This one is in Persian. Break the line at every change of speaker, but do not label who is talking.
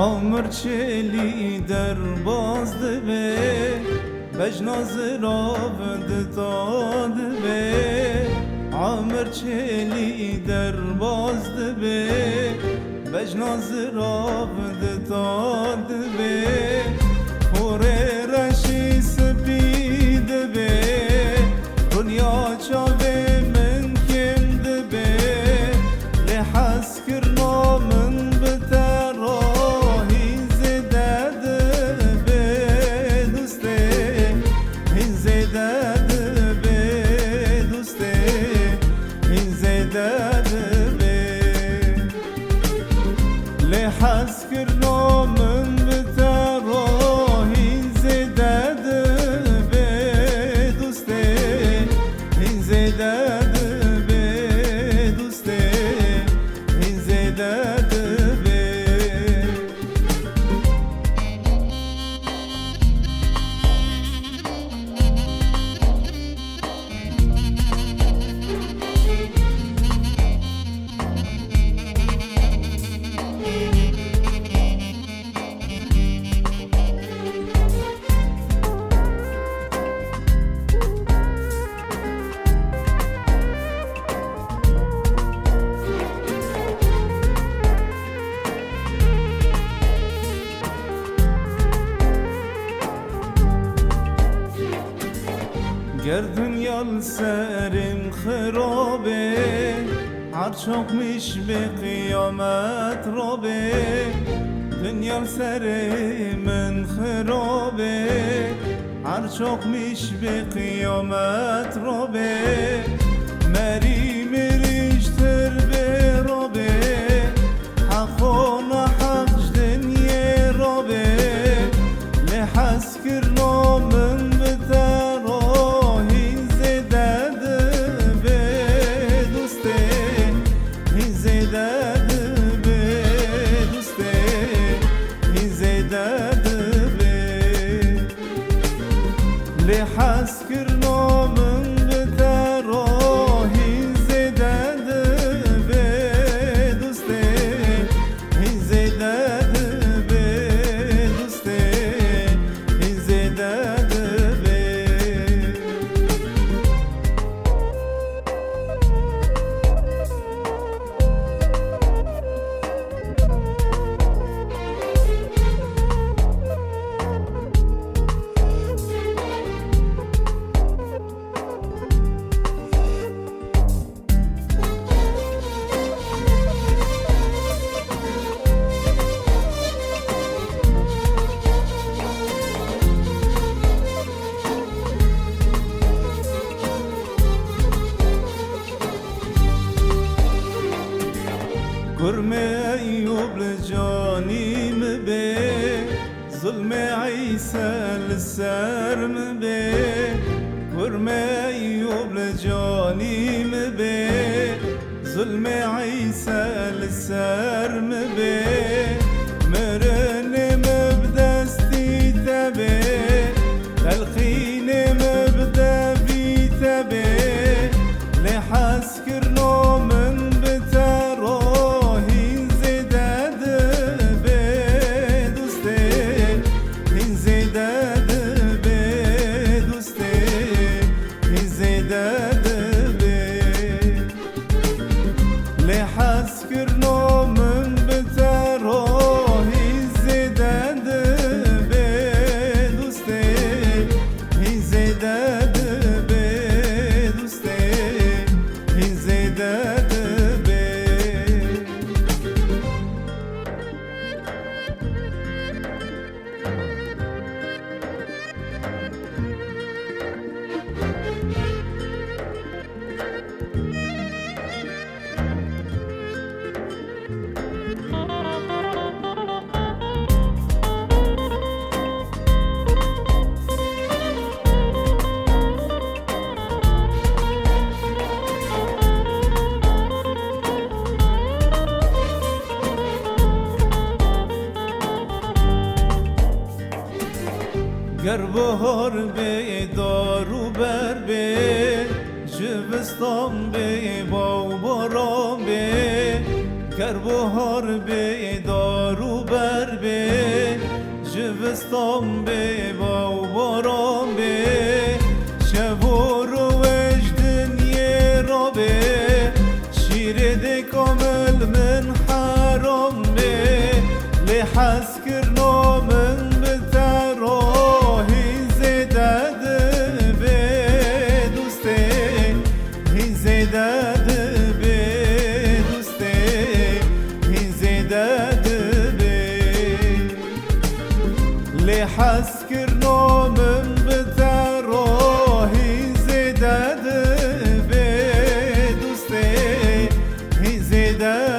عمر چلی در باز دبه بجناز را ودتاد به عمر چلی در باز دبه بجناز را ودتاد به خوره رشی سپید به دنیا چاوه من کم دبه لحس کرنا من بتراهی زدد به دوسته این زدد به دوسته این زدد به لحس کرنا من بتراهی زدد به دوسته این زدد به دوسته این زدد به گر دنیا سرم خرابه عرشق میش به قیامت رابه دنیا سر من خرابه عرشق میش به قیامت رابه مری مریش تر به رابه حقا حق دنیا رابه لحس کرنا من بتر لحس کرنا من بتراهی زدد به دوسته این زدد به دوسته این زدد به کرم ایوب لجانی مبه ظلم عیسی لسر مبه کرم ایوب لجانی مبه ظلم عیسی لسر مبه مرن مبدستی تبه تلخین مبدا بی تبه لحس کرنا من لحس کرنا من بتراهی زدد به دوسته این زدد به دوسته این زدد به گر بهار به دارو بر به جبستان به باران به گر بهار به دارو بر به دستم به و بارم به شبور و وجدن یه را به شیر ده کامل من حرام به لحظ کرنا من به تراهی زدد به دوسته هی زدد به دوسته هی زدد لحظ کرنا من به تراهی زدد به دوسته هی زدد